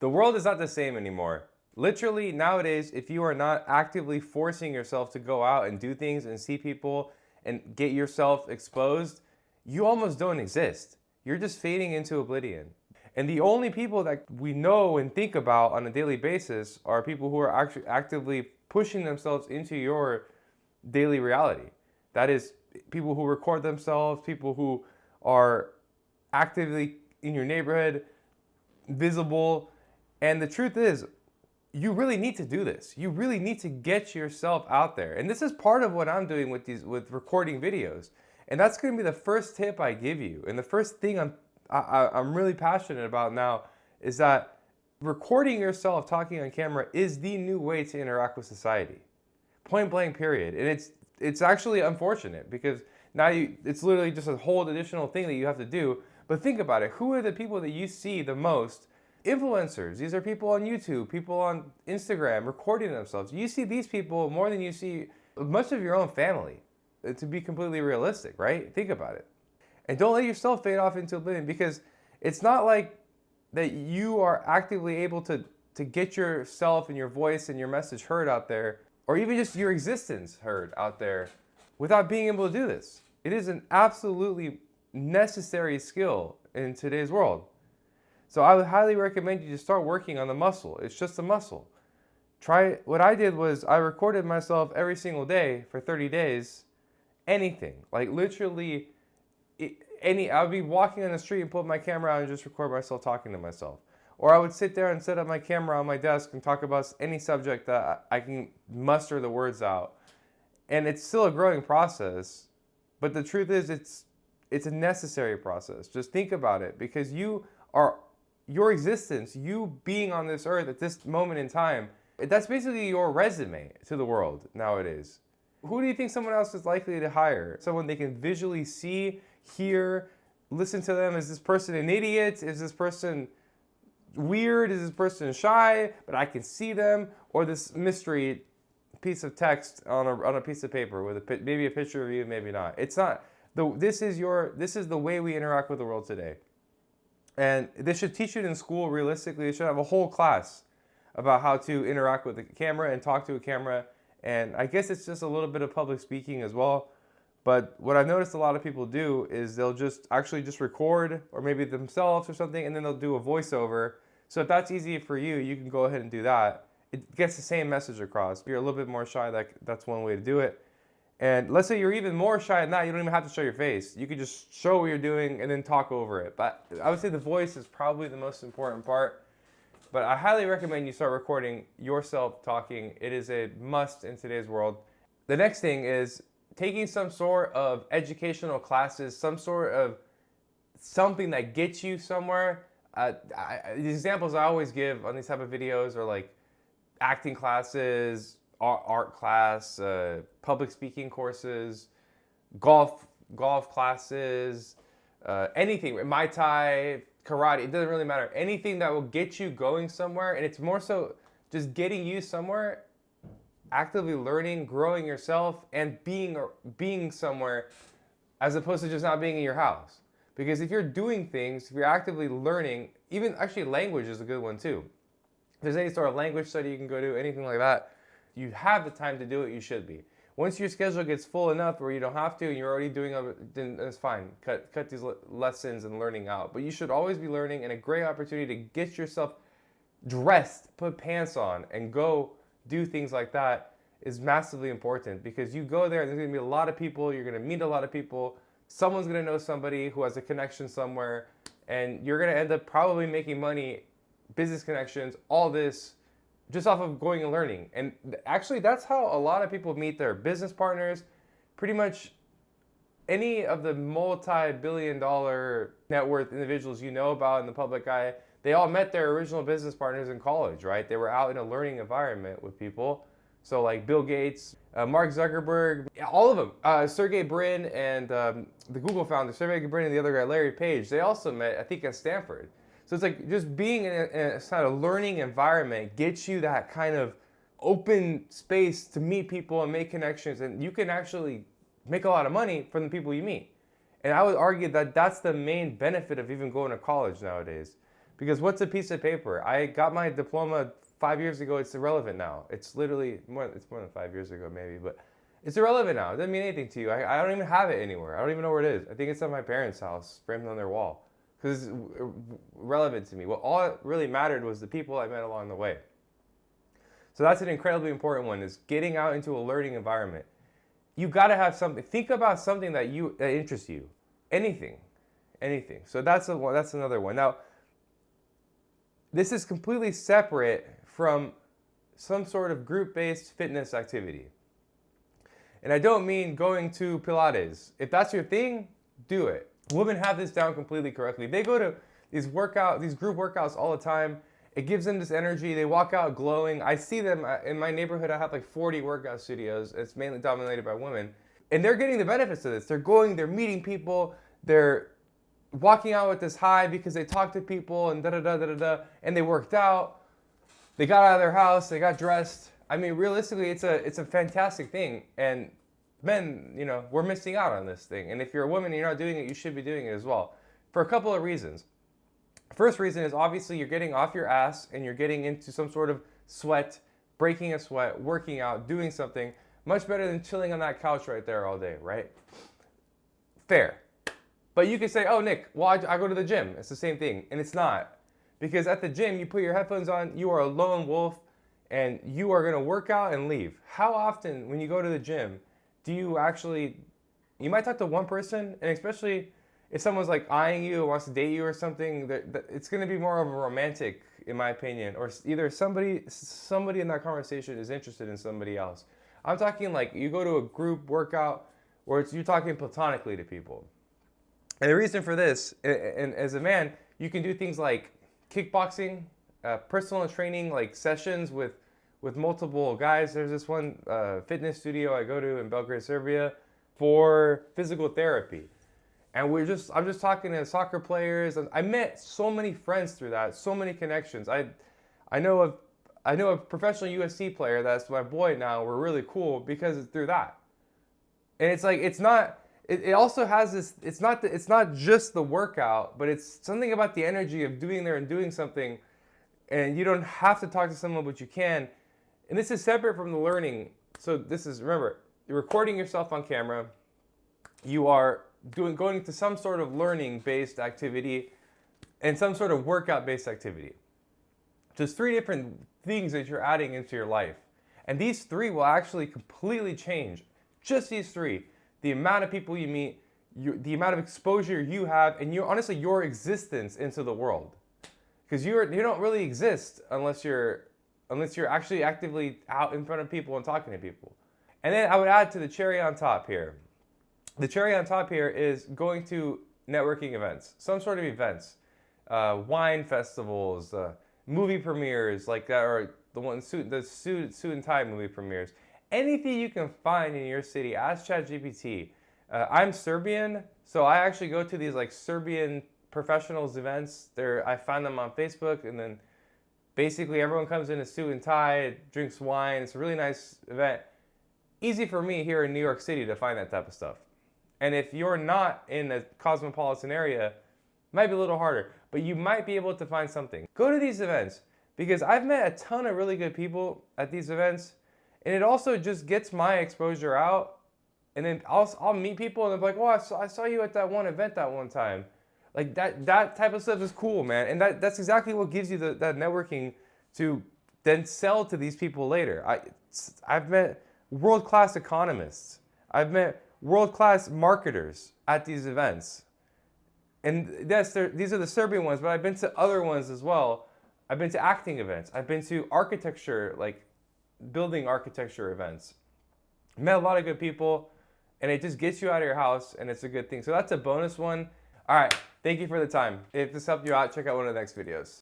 The world is not the same anymore. Literally, nowadays, if you are not actively forcing yourself to go out and do things and see people and get yourself exposed, you almost don't exist. You're just fading into oblivion. And the only people that we know and think about on a daily basis are people who are actually actively pushing themselves into your daily reality. That is, people who record themselves, people who are actively in your neighborhood, visible. And the truth is, you really need to do this. You really need to get yourself out there. And this is part of what I'm doing with recording videos. And that's going to be the first tip I give you. And the first thing I'm really passionate about now is that recording yourself talking on camera is the new way to interact with society. Point blank, period. And it's actually unfortunate because now it's literally just a whole additional thing that you have to do. But think about it. Who are the people that you see the most? Influencers. These are people on YouTube, people on Instagram recording themselves. You see these people more than you see much of your own family, to be completely realistic, right? Think about it. And don't let yourself fade off into oblivion, because it's not like that you are actively able to get yourself and your voice and your message heard out there, or even just your existence heard out there without being able to do this. It is an absolutely necessary skill in today's world. So I would highly recommend you to start working on the muscle. It's just a muscle. What I did was I recorded myself every single day for 30 days, anything, like literally I would be walking on the street and pull my camera out and just record myself talking to myself. Or I would sit there and set up my camera on my desk and talk about any subject that I can muster the words out. And it's still a growing process, but the truth is it's a necessary process. Just think about it, because your existence, you being on this earth at this moment in time, that's basically your resume to the world nowadays. Who do you think someone else is likely to hire? Someone they can visually see, hear, listen to them. Is this person an idiot? Is this person weird? Is this person shy? But I can see them. Or this mystery piece of text on a piece of paper with maybe a picture of you, maybe not. It's not. This is the way we interact with the world today. And they should teach it in school. Realistically, they should have a whole class about how to interact with the camera and talk to a camera. And I guess it's just a little bit of public speaking as well. But what I've noticed a lot of people do is they'll just record, or maybe themselves or something, and then they'll do a voiceover. So if that's easy for you, you can go ahead and do that. It gets the same message across. If you're a little bit more shy, that's one way to do it. And let's say you're even more shy than that, you don't even have to show your face. You could just show what you're doing and then talk over it. But I would say the voice is probably the most important part. But I highly recommend you start recording yourself talking. It is a must in today's world. The next thing is taking some sort of educational classes, some sort of something that gets you somewhere. The examples I always give on these type of videos are like acting classes, art class, public speaking courses, golf classes, anything, Muay Thai, karate, it doesn't really matter. Anything that will get you going somewhere, and it's more so just getting you somewhere, actively learning, growing yourself, and being somewhere, as opposed to just not being in your house. Because if you're doing things, if you're actively learning, even actually language is a good one too. If there's any sort of language study you can go to, anything like that, you have the time to do it, you should be. Once your schedule gets full enough where you don't have to and you're already doing it, then it's fine. Cut these lessons and learning out. But you should always be learning, and a great opportunity to get yourself dressed, put pants on, and go do things like that is massively important, because you go there and there's going to be a lot of people, you're going to meet a lot of people, someone's going to know somebody who has a connection somewhere, and you're going to end up probably making money, business connections, all this, just off of going and learning. And actually, that's how a lot of people meet their business partners. Pretty much any of the multi-billion-dollar net worth individuals you know about in the public eye, they all met their original business partners in college, right? They were out in a learning environment with people. So like Bill Gates, Mark Zuckerberg, all of them, Sergey Brin and the Google founder, Sergey Brin, and the other guy, Larry Page, they also met, I think, at Stanford. So it's like just being in a kind of learning environment gets you that kind of open space to meet people and make connections, and you can actually make a lot of money from the people you meet. And I would argue that that's the main benefit of even going to college nowadays, Because what's a piece of paper? I got my diploma 5 years ago. It's irrelevant now. It's literally it's more than 5 years ago maybe, but it's irrelevant now. It doesn't mean anything to you. I don't even have it anywhere. I don't even know where it is. I think it's at my parents' house, framed on their wall, because it's irrelevant to me. What all it really mattered was the people I met along the way. So that's an incredibly important one, is getting out into a learning environment. You got to have something. Think about something that interests you. Anything. So that's another one. Now, this is completely separate from some sort of group-based fitness activity. And I don't mean going to Pilates. If that's your thing, do it. Women have this down completely correctly. They go to these group workouts all the time. It gives them this energy. They walk out glowing. I see them in my neighborhood. I have like 40 workout studios. It's mainly dominated by women. And they're getting the benefits of this. They're meeting people. They're walking out with this high because they talked to people and and they worked out. They got out of their house. They got dressed. I mean, realistically, it's a fantastic thing. And men, we're missing out on this thing. And if you're a woman and you're not doing it, you should be doing it as well, for a couple of reasons. First reason is obviously you're getting off your ass and you're getting into some sort of sweat, breaking a sweat, working out, doing something. Much better than chilling on that couch right there all day, right? Fair. But you could say, oh, Nick, well, I go to the gym. It's the same thing. And it's not. Because at the gym, you put your headphones on, you are a lone wolf, and you are going to work out and leave. How often when you go to the gym do you might talk to one person, and especially if someone's like eyeing you or wants to date you or something, it's going to be more of a romantic, in my opinion, or either somebody in that conversation is interested in somebody else. I'm talking like you go to a group workout where you're talking platonically to people. And the reason for this, and as a man, you can do things like kickboxing, personal training, like sessions with multiple guys. There's this one fitness studio I go to in Belgrade, Serbia, for physical therapy. And I'm just talking to soccer players. I met so many friends through that, so many connections. I know a professional UFC player that's my boy now. We're really cool because it's through that. And it's like, it also has this, it's not just the workout, but it's something about the energy of doing there and doing something. And you don't have to talk to someone, but you can. And this is separate from the learning. So remember, you're recording yourself on camera. You are going to some sort of learning-based activity and some sort of workout-based activity. There's 3 different things that you're adding into your life. And these 3 will actually completely change. Just these 3. The amount of people you meet, the amount of exposure you have, and honestly, your existence into the world. Because you don't really exist unless you're actually actively out in front of people and talking to people. And then I would add to the cherry on top here. The cherry on top here is going to networking events, some sort of events, wine festivals, movie premieres like that, or the suit and tie movie premieres. Anything you can find in your city, ask ChatGPT. I'm Serbian, so I actually go to these like Serbian professionals events. I find them on Facebook, and then basically everyone comes in a suit and tie, drinks wine. It's a really nice event. Easy for me here in New York City to find that type of stuff. And if you're not in a cosmopolitan area, it might be a little harder, but you might be able to find something. Go to these events, because I've met a ton of really good people at these events, and it also just gets my exposure out. And then I'll meet people and they're like, oh, I saw you at that one event that one time. Like that type of stuff is cool, man. And that's exactly what gives you that networking to then sell to these people later. I've met world-class economists. I've met world-class marketers at these events. And these are the Serbian ones, but I've been to other ones as well. I've been to acting events. I've been to architecture, like building architecture events. Met a lot of good people, and it just gets you out of your house, and it's a good thing. So that's a bonus one. All right, thank you for the time. If this helped you out, check out one of the next videos.